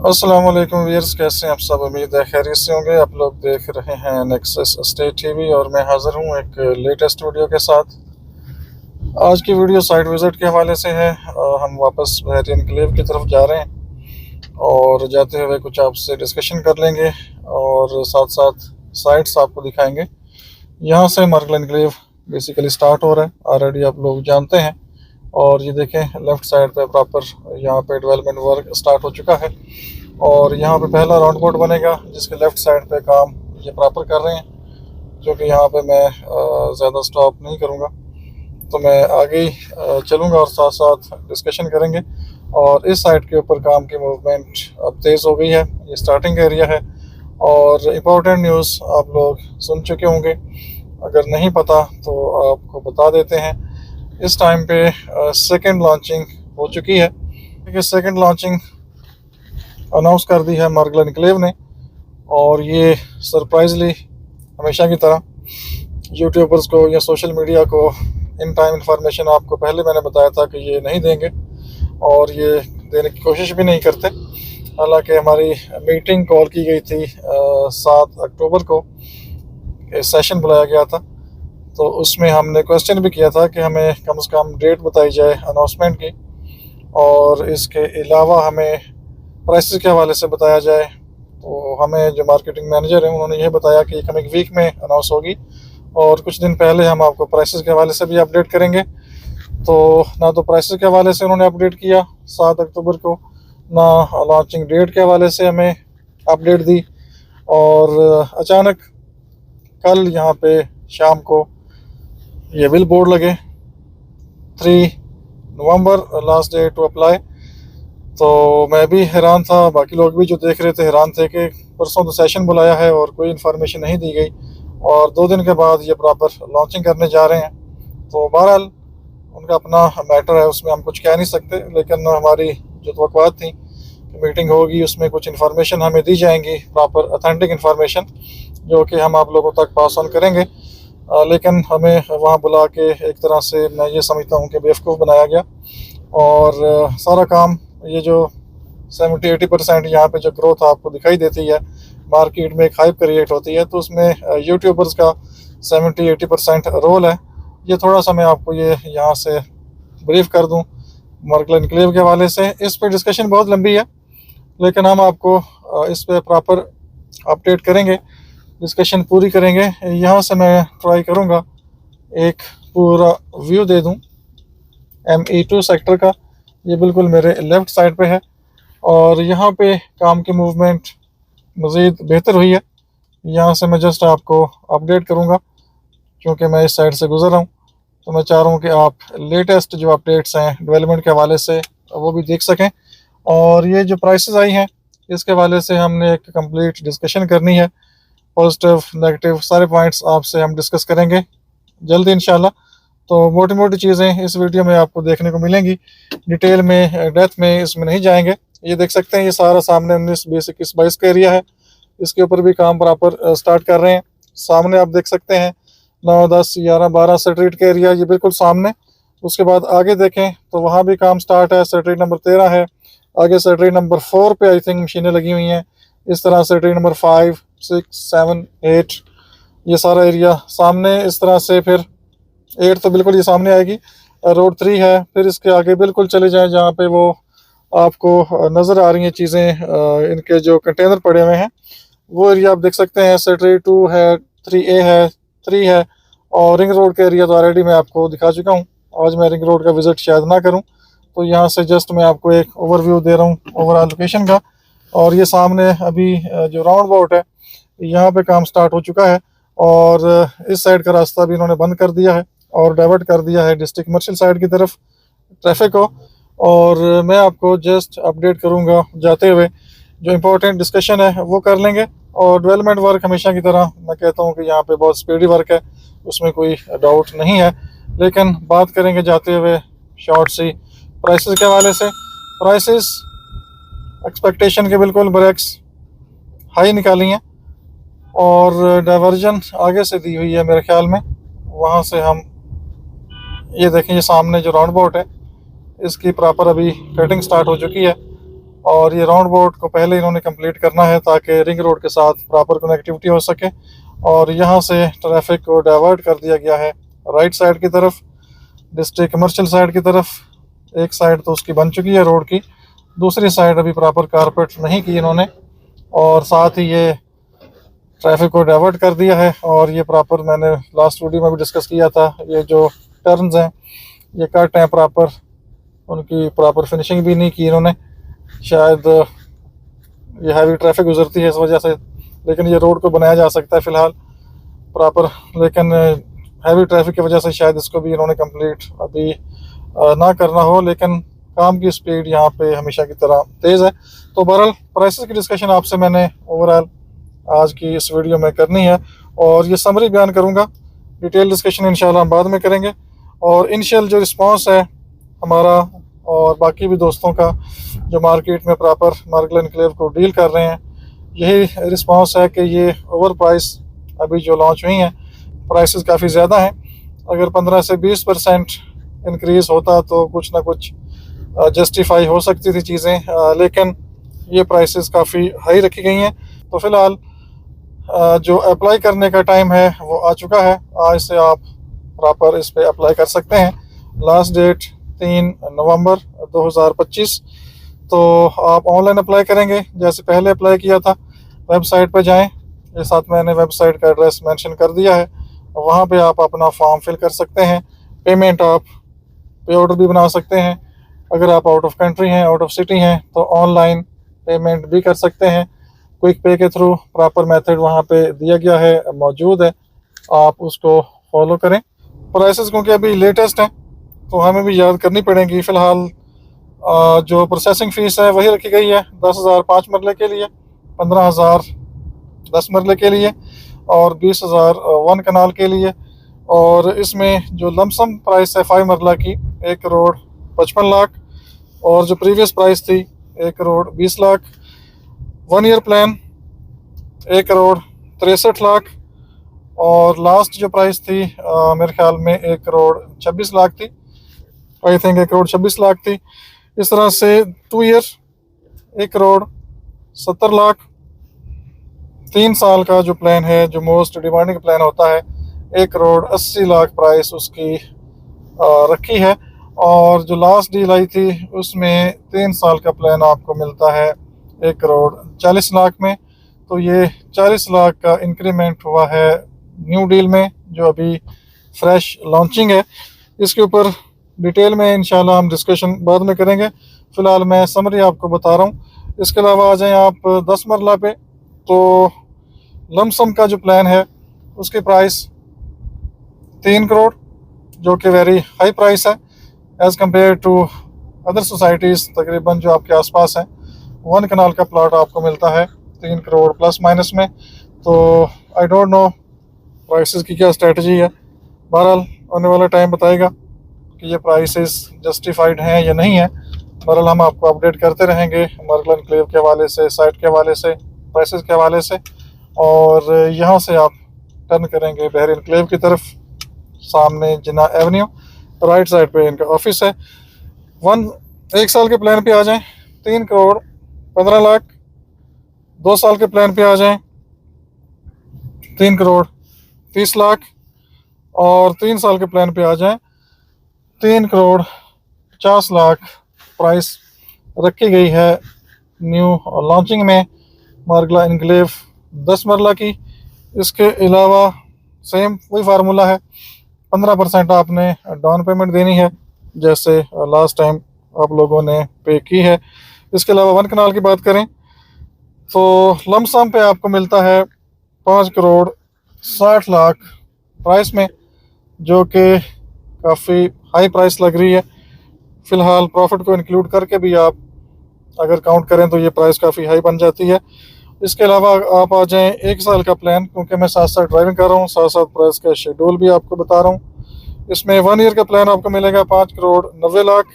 अस्सलाम वालेकुम व्यूअर्स, कैसे हैं आप सब। उम्मीद है खैरियत से होंगे। आप लोग देख रहे हैं नेक्सस स्टेट टीवी और मैं हाज़िर हूं एक लेटेस्ट वीडियो के साथ। आज की वीडियो साइट विज़िट के हवाले से है। हम वापस बहरीन एनक्लेव की तरफ जा रहे हैं और जाते हुए कुछ आपसे डिस्कशन कर लेंगे और साथ साथ साइट्स आपको दिखाएंगे। यहाँ से मार्गल एनक्लेव बेसिकली स्टार्ट हो रहा है, ऑलरेडी आप लोग जानते हैं। और ये देखें लेफ़्ट साइड पे प्रॉपर यहाँ पे डेवलपमेंट वर्क स्टार्ट हो चुका है और यहाँ पे पहला राउंड बोर्ड बनेगा जिसके लेफ़्ट साइड पे काम ये प्रॉपर कर रहे हैं। क्योंकि यहाँ पे मैं ज़्यादा स्टॉप नहीं करूँगा तो मैं आगे ही चलूँगा और साथ साथ डिस्कशन करेंगे। और इस साइड के ऊपर काम की मूवमेंट अब तेज़ हो गई है, ये स्टार्टिंग एरिया है। और इम्पोर्टेंट न्यूज़ आप लोग सुन चुके होंगे, अगर नहीं पता तो आपको बता देते हैं। इस टाइम पे सेकंड लॉन्चिंग हो चुकी है। देखिए सेकंड लॉन्चिंग अनाउंस कर दी है मार्गल एनक्लेव ने और ये सरप्राइजली हमेशा की तरह यूट्यूबर्स को या सोशल मीडिया को इन टाइम इंफॉर्मेशन आपको पहले मैंने बताया था कि ये नहीं देंगे और ये देने की कोशिश भी नहीं करते। हालांकि हमारी मीटिंग कॉल की गई थी 7 अक्टूबर को, सेशन बुलाया गया था, तो उसमें हमने क्वेश्चन भी किया था कि हमें कम से कम डेट बताई जाए अनाउंसमेंट की और इसके अलावा हमें प्राइसेस के हवाले से बताया जाए। तो हमें जो मार्केटिंग मैनेजर हैं उन्होंने ये बताया कि कमिंग वीक में अनाउंस होगी और कुछ दिन पहले हम आपको प्राइसेस के हवाले से भी अपडेट करेंगे। तो ना तो प्राइसेस के हवाले से उन्होंने अपडेट किया 7 अक्टूबर को, ना लॉन्चिंग डेट के हवाले से हमें अपडेट दी। और अचानक कल यहाँ पे शाम को ये बिल बोर्ड लगे 3 नवंबर लास्ट डे टू अप्लाई। तो मैं भी हैरान था, बाकी लोग भी जो देख रहे थे हैरान थे कि परसों तो सेशन बुलाया है और कोई इन्फॉर्मेशन नहीं दी गई और 2 दिन के बाद ये प्रॉपर लॉन्चिंग करने जा रहे हैं। तो बहरहाल उनका अपना मैटर है, उसमें हम कुछ कह नहीं सकते। लेकिन हमारी जो तवक्कुआत थी कि मीटिंग होगी उसमें कुछ इन्फॉर्मेशन हमें दी जाएंगी, प्रॉपर ऑथेंटिक इन्फॉर्मेशन जो कि हम आप लोगों तक पास ऑन करेंगे। लेकिन हमें वहाँ बुला के एक तरह से मैं ये समझता हूँ कि बेवकूफ़ बनाया गया और सारा काम ये जो 70-80% यहाँ पे जो ग्रोथ आपको दिखाई देती है मार्केट में, एक हाइप क्रिएट होती है, तो उसमें यूट्यूबर्स का 70-80% रोल है। ये थोड़ा सा मैं आपको ये यहाँ से ब्रीफ कर दूँ मार्गल एनक्लेव के हवाले से। इस पर डिस्कशन बहुत लंबी है लेकिन हम आपको इस पर प्रॉपर अपडेट करेंगे, डिस्कशन पूरी करेंगे। यहाँ से मैं ट्राई करूँगा एक पूरा व्यू दे दूँ ME2 सेक्टर का। ये बिल्कुल मेरे लेफ़्ट साइड पे है और यहाँ पे काम की मूवमेंट मज़ीद बेहतर हुई है। यहाँ से मैं जस्ट आपको अपडेट करूँगा क्योंकि मैं इस साइड से गुज़र रहा हूँ, तो मैं चाह रहा हूँ कि आप लेटेस्ट जो अपडेट्स हैं डेवलपमेंट के हवाले से वो भी देख सकें। और ये जो प्राइसेस आई हैं इसके हवाले से हमने एक कंप्लीट डिस्कशन करनी है, पॉजिटिव नेगेटिव सारे पॉइंट्स आपसे हम डिस्कस करेंगे जल्दी इंशाल्लाह। तो मोटी मोटी चीज़ें इस वीडियो में आपको देखने को मिलेंगी, डिटेल में डेप्थ में इसमें नहीं जाएंगे। ये देख सकते हैं ये सारा सामने 19, 20, 21, 22 का एरिया है, इसके ऊपर भी काम प्रॉपर स्टार्ट कर रहे हैं। सामने आप देख सकते हैं 9, 10, 11, 12 स्ट्रीट का एरिया, ये बिल्कुल सामने। उसके बाद आगे देखें तो वहाँ भी काम स्टार्ट है, स्ट्रीट नंबर 13 है। आगे स्ट्रीट नंबर 4 पे आई थिंक मशीनें लगी हुई हैं। इस तरह स्ट्रीट नंबर 5, 6, 7, 8 ये सारा एरिया सामने। इस तरह से फिर 8 तो बिल्कुल ये सामने आएगी, रोड 3 है। फिर इसके आगे बिल्कुल चले जाएं जहाँ पे वो आपको नज़र आ रही हैं चीज़ें, इनके जो कंटेनर पड़े हुए हैं वो एरिया आप देख सकते हैं। सेक्टर 2 है, 3A है, 3 है। और रिंग रोड का एरिया तो ऑलरेडी मैं आपको दिखा चुका हूँ, आज मैं रिंग रोड का विज़िट शायद ना करूँ। तो यहाँ से जस्ट मैं आपको एक ओवरव्यू दे रहा हूँ ओवरऑल लोकेशन का। और ये सामने अभी जो राउंड अबाउट है यहाँ पे काम स्टार्ट हो चुका है और इस साइड का रास्ता भी इन्होंने बंद कर दिया है और डाइवर्ट कर दिया है डिस्ट्रिक्ट कमर्शियल साइड की तरफ ट्रैफिक को। और मैं आपको जस्ट अपडेट करूंगा जाते हुए, जो इम्पोर्टेंट डिस्कशन है वो कर लेंगे। और डेवलपमेंट वर्क हमेशा की तरह मैं कहता हूँ कि यहाँ पे बहुत स्पीडी वर्क है, उसमें कोई डाउट नहीं है। लेकिन बात करेंगे जाते हुए शॉर्ट सी प्राइसेस के हवाले से। प्राइसेस एक्सपेक्टेशन के बिल्कुल ब्रेक्स हाई निकाली हैं और डाइवर्जन आगे से दी हुई है मेरे ख्याल में। वहाँ से हम ये देखें, ये सामने जो राउंड अबाउट है इसकी प्रॉपर अभी कटिंग स्टार्ट हो चुकी है और ये राउंड बोर्ड को पहले इन्होंने कंप्लीट करना है ताकि रिंग रोड के साथ प्रॉपर कनेक्टिविटी हो सके। और यहाँ से ट्रैफिक को डाइवर्ट कर दिया गया है राइट साइड की तरफ, डिस्ट्रिक्ट कमर्शियल साइड की तरफ। एक साइड तो उसकी बन चुकी है रोड की, दूसरी साइड अभी प्रॉपर कारपेट नहीं की इन्होंने, और साथ ही ये ट्रैफिक को डाइवर्ट कर दिया है। और ये प्रॉपर मैंने लास्ट वीडियो में भी डिस्कस किया था, ये जो टर्न्स हैं ये कट हैं प्रॉपर, उनकी प्रॉपर फिनिशिंग भी नहीं की इन्होंने, शायद ये हैवी ट्रैफिक गुजरती है इस वजह से। लेकिन ये रोड को बनाया जा सकता है फ़िलहाल प्रॉपर, लेकिन हैवी ट्रैफिक की वजह से शायद इसको भी इन्होंने कंप्लीट अभी ना करना हो। लेकिन काम की स्पीड यहाँ पे हमेशा की तरह तेज़ है। तो बहरहाल प्राइसेस की डिस्कशन आपसे मैंने ओवरऑल आज की इस वीडियो में करनी है, और ये समरी बयान करूँगा, डिटेल डिस्कशन इंशाल्लाह हम बाद में करेंगे। और इनिशियल जो रिस्पांस है हमारा और बाकी भी दोस्तों का जो मार्केट में प्रॉपर मार्गला एनक्लेव को डील कर रहे हैं, यही रिस्पांस है कि ये ओवर प्राइस अभी जो लॉन्च हुई हैं प्राइसेस काफ़ी ज़्यादा हैं। अगर 15 से 20% इंक्रीज़ होता तो कुछ ना कुछ जस्टिफाई हो सकती थी चीज़ें, लेकिन ये प्राइसेस काफ़ी हाई रखी गई हैं। तो फ़िलहाल जो अप्लाई करने का टाइम है वो आ चुका है, आज से आप प्रॉपर इस पे अप्लाई कर सकते हैं। लास्ट डेट 3 नवंबर 2025। तो आप ऑनलाइन अप्लाई करेंगे जैसे पहले अप्लाई किया था, वेबसाइट पर जाएं, ये साथ मैंने वेबसाइट का एड्रेस मेंशन कर दिया है, वहाँ पे आप अपना फॉर्म फिल कर सकते हैं। पेमेंट आप पे ऑर्डर भी बना सकते हैं, अगर आप आउट ऑफ कंट्री हैं, आउट ऑफ सिटी हैं तो ऑनलाइन पेमेंट भी कर सकते हैं। क्विक पे के थ्रू प्रॉपर मेथड वहाँ पे दिया गया है, मौजूद है, आप उसको फॉलो करें। प्राइसेस क्योंकि अभी लेटेस्ट हैं तो हमें भी याद करनी पड़ेंगी। फ़िलहाल जो प्रोसेसिंग फ़ीस है वही रखी गई है 10,000 5 मरले के लिए, 15,000 10 मरले के लिए, और 20,000 1 कनाल के लिए। और इसमें जो लमसम प्राइस है 5 मरला की 1 करोड़ 55 लाख, और जो प्रीवियस प्राइस थी 1 करोड़ 20 लाख। 1 ईयर प्लान 1 करोड़ 63 लाख, और लास्ट जो प्राइस थी मेरे ख्याल में 1 करोड़ 26 लाख थी, आई थिंक 1 करोड़ 26 लाख थी। इस तरह से 2 ईयर 1 करोड़ 70 लाख। 3 साल का जो प्लान है, जो मोस्ट डिमांडिंग प्लान होता है, 1 करोड़ 80 लाख प्राइस उसकी रखी है। और जो लास्ट डील आई थी उसमें 3 साल का प्लान आपको मिलता है 1 करोड़ 40 लाख में। तो ये 40 लाख का इंक्रीमेंट हुआ है न्यू डील में, जो अभी फ्रेश लॉन्चिंग है। इसके ऊपर डिटेल में इंशाल्लाह हम डिस्कशन बाद में करेंगे, फ़िलहाल मैं समरी आपको बता रहा हूँ। इसके अलावा आ जाएँ आप 10 मरला पे, तो लमसम का जो प्लान है उसकी प्राइस 3 करोड़, जो कि वेरी हाई प्राइस है as compare to other societies तकरीबन जो आपके आसपास हैं। 1 कनाल का प्लॉट आपको मिलता है 3 करोड़ प्लस माइनस में। तो आई डोंट नो प्राइसेस की क्या स्ट्रेटजी है, बहरहाल आने वाला टाइम बताएगा कि ये प्राइसेस जस्टिफाइड हैं या नहीं है। बहरहाल हम आपको अपडेट करते रहेंगे मार्गला एनक्लेव के हवाले से, साइट के हवाले से, प्राइसेस के हवाले से। और यहाँ से आप टर्न करेंगे बहरी एनक्लेव की तरफ, सामने जिन्ना एवेन्यू, राइट साइड पे इनका ऑफिस है। 1 साल के प्लान पे आ जाएं 3 करोड़ 15 लाख, 2 साल के प्लान पे आ जाएं 3 करोड़ 30 लाख, और 3 साल के प्लान पे आ जाएं 3 करोड़ 50 लाख प्राइस रखी गई है न्यू लॉन्चिंग में मार्गला एनक्लेव 10 मरला की। इसके अलावा सेम वही फार्मूला है, 15% आपने डाउन पेमेंट देनी है जैसे लास्ट टाइम आप लोगों ने पे की है। इसके अलावा 1 कनाल की बात करें तो लमसम पे आपको मिलता है 5 करोड़ 60 लाख प्राइस में, जो कि काफ़ी हाई प्राइस लग रही है। फ़िलहाल प्रॉफिट को इंक्लूड करके भी आप अगर काउंट करें तो ये प्राइस काफ़ी हाई बन जाती है। इसके अलावा आप आ जाएं 1 साल का प्लान, क्योंकि मैं साथ साथ ड्राइविंग कर रहा हूँ, साथ साथ प्राइस का शेड्यूल भी आपको बता रहा हूँ। इसमें 1 ईयर का प्लान आपको मिलेगा 5 करोड़ 90 लाख,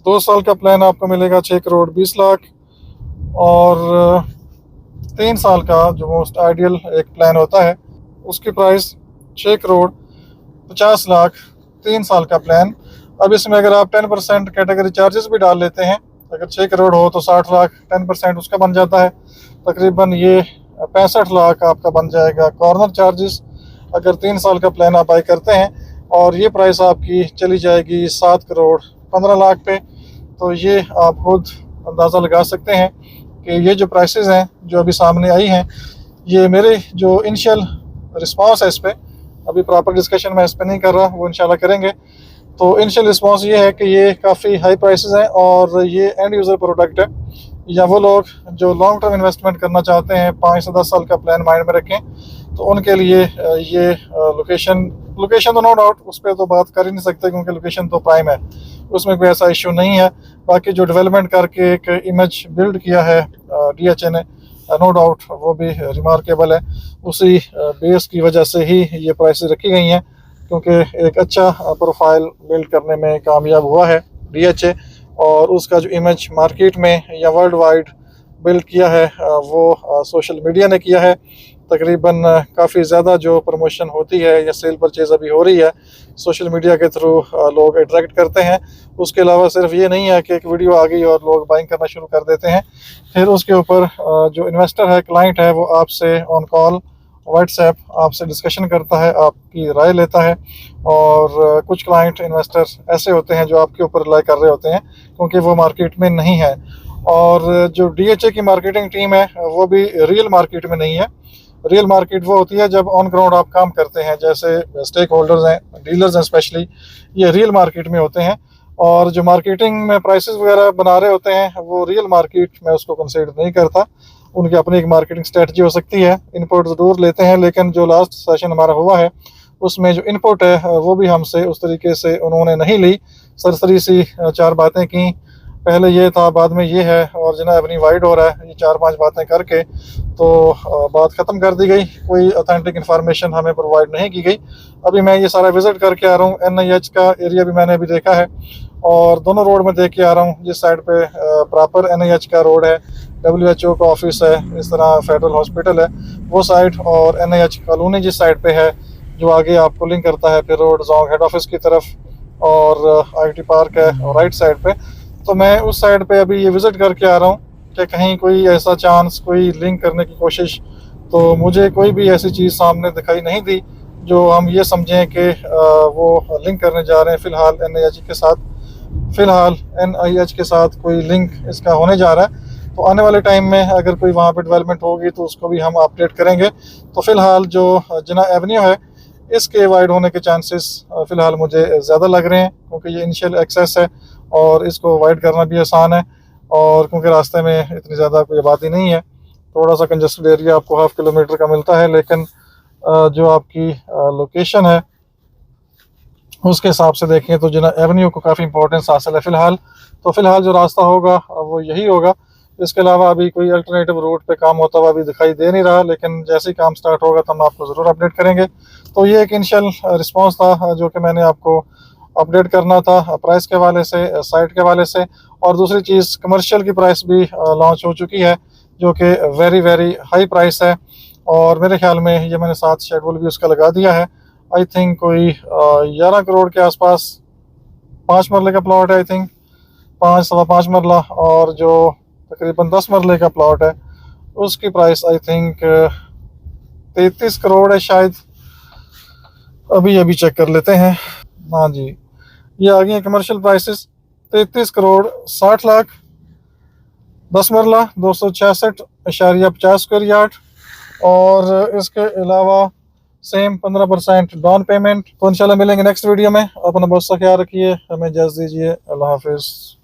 2 साल का प्लान आपको मिलेगा 6 करोड़ 20 लाख, और 3 साल का जो मोस्ट आइडियल एक प्लान होता है उसकी प्राइस 6 करोड़ 50 लाख 3 साल का प्लान। अब इसमें अगर आप 10% कैटेगरी चार्जेस भी डाल लेते हैं अगर 6 करोड़ हो तो 60 लाख 10% उसका बन जाता है, तकरीबन ये 65 लाख आपका बन जाएगा। कॉर्नर चार्जेस अगर 3 साल का प्लान आप बाई करते हैं और ये प्राइस आपकी चली जाएगी 7 करोड़ 15 लाख पे, तो ये आप खुद अंदाज़ा लगा सकते हैं कि ये जो प्राइसेस हैं जो अभी सामने आई हैं, ये मेरे जो इनिशियल रिस्पांस है इस पर, अभी प्रॉपर डिस्कशन मैं इस पर नहीं कर रहा, वो इंशाल्लाह करेंगे। तो इनिशियल रिस्पांस ये है कि ये काफ़ी हाई प्राइसेस हैं और ये एंड यूज़र प्रोडक्ट है, या वो लोग जो लॉन्ग टर्म इन्वेस्टमेंट करना चाहते हैं, 5 से 10 साल का प्लान माइंड में रखें, तो उनके लिए ये लोकेशन तो नो डाउट उस पर तो बात कर ही नहीं सकते क्योंकि लोकेशन तो प्राइम है, उसमें कोई ऐसा इशू नहीं है। बाकी जो डेवलपमेंट करके एक इमेज बिल्ड किया है DHA ने, नो डाउट वो भी रिमार्केबल है। उसी बेस की वजह से ही ये प्राइसेस रखी गई हैं, क्योंकि एक अच्छा प्रोफाइल बिल्ड करने में कामयाब हुआ है DHA, और उसका जो इमेज मार्केट में या वर्ल्ड वाइड बिल्ड किया है वो सोशल मीडिया ने किया है। तकरीबन काफ़ी ज़्यादा जो प्रमोशन होती है या सेल परचेज अभी हो रही है सोशल मीडिया के थ्रू, लोग अट्रैक्ट करते हैं। उसके अलावा सिर्फ ये नहीं है कि एक वीडियो आ गई और लोग बाइंग करना शुरू कर देते हैं, फिर उसके ऊपर जो इन्वेस्टर है, क्लाइंट है, वो आपसे ऑन कॉल व्हाट्सएप आपसे डिस्कशन करता है, आपकी राय लेता है। और कुछ क्लाइंट इन्वेस्टर ऐसे होते हैं जो आपके ऊपर रिलाई कर रहे होते हैं क्योंकि वो मार्केट में नहीं है। और जो DHA की मार्केटिंग टीम है वो भी रियल मार्केट में नहीं है। रियल मार्केट वो होती है जब ऑन ग्राउंड आप काम करते हैं, जैसे स्टेक होल्डर्स हैं, डीलर्स हैं, स्पेशली ये रियल मार्केट में होते हैं। और जो मार्केटिंग में प्राइसेस वगैरह बना रहे होते हैं वो रियल मार्केट में उसको कंसीडर नहीं करता। उनकी अपनी एक मार्केटिंग स्ट्रेटजी हो सकती है, इनपुट ज़रूर लेते हैं, लेकिन जो लास्ट सेशन हमारा हुआ है उसमें जो इनपुट है वो भी हमसे उस तरीके से उन्होंने नहीं ली। सरसरी सी 4 बातें की, पहले ये था बाद में ये है और जना अपनी वाइड हो रहा है, ये 4-5 बातें करके तो बात ख़त्म कर दी गई। कोई ऑथेंटिक इन्फॉर्मेशन हमें प्रोवाइड नहीं की गई। अभी मैं ये सारा विज़िट करके आ रहा हूँ, NIH का एरिया भी मैंने अभी देखा है और दोनों रोड में देख के आ रहा हूँ। जिस साइड पे प्रॉपर NIH का रोड है, WHO का ऑफिस है, इस तरह फेडरल हॉस्पिटल है वो साइड, और NIH कॉलोनी जिस साइड पे है जो आगे आपको लिंक करता है फिर रोड जोंग हेड ऑफिस की तरफ, और IT पार्क है और राइट साइड पे। तो मैं उस साइड पे अभी ये विज़िट करके आ रहा हूँ कि कहीं कोई ऐसा चांस, कोई लिंक करने की कोशिश, तो मुझे कोई भी ऐसी चीज़ सामने दिखाई नहीं दी जो हम ये समझें कि वो लिंक करने जा रहे हैं। फ़िलहाल NIH के साथ कोई लिंक इसका होने जा रहा है। तो आने वाले टाइम में अगर कोई वहाँ पे डेवलपमेंट होगी तो उसको भी हम अपडेट करेंगे। तो फ़िलहाल जो जना एवेन्यू है इसके वाइड होने के चांसेस फ़िलहाल मुझे ज़्यादा लग रहे हैं, क्योंकि ये इनिशियल एक्सेस है और इसको वाइड करना भी आसान है, और क्योंकि रास्ते में इतनी ज़्यादा कोई आबादी नहीं है, थोड़ा सा कंजस्टेड एरिया आपको 1/2 किलोमीटर का मिलता है, लेकिन जो आपकी लोकेशन है उसके हिसाब से देखें तो जना एवेन्यू को काफ़ी इंपॉर्टेंस हासिल है फ़िलहाल। तो फ़िलहाल जो रास्ता होगा वो यही होगा। इसके अलावा अभी कोई अल्टरनेटिव रूट पे काम होता हुआ अभी दिखाई दे नहीं रहा, लेकिन जैसे ही काम स्टार्ट होगा तो हम आपको ज़रूर अपडेट करेंगे। तो ये एक इनिशियल रिस्पांस था जो कि मैंने आपको अपडेट करना था प्राइस के हवाले से, साइट के हवाले से। और दूसरी चीज़, कमर्शियल की प्राइस भी लॉन्च हो चुकी है जो कि वेरी वेरी हाई प्राइस है, और मेरे ख्याल में ये मैंने साथ शेड्यूल भी उसका लगा दिया है। आई थिंक कोई 11 करोड़ के आसपास 5 मरले का प्लॉट है, आई थिंक 5-5.25 मरला, और जो तकरीबन 10 मरले का प्लॉट है उसकी प्राइस आई थिंक 33 करोड़ है शायद। अभी चेक कर लेते हैं। हाँ जी, ये आ गई हैं कमर्शियल प्राइसेस, 33 करोड़ 60 लाख, 10 मरला, 266.50 स्क्वायर यार्ड, और इसके अलावा सेम 15% डाउन पेमेंट। तो इंशाल्लाह मिलेंगे नेक्स्ट वीडियो में। अपना बहुत सा ख्याल रखिए, हमें इजाज़त दीजिए, अल्लाह हाफिज़।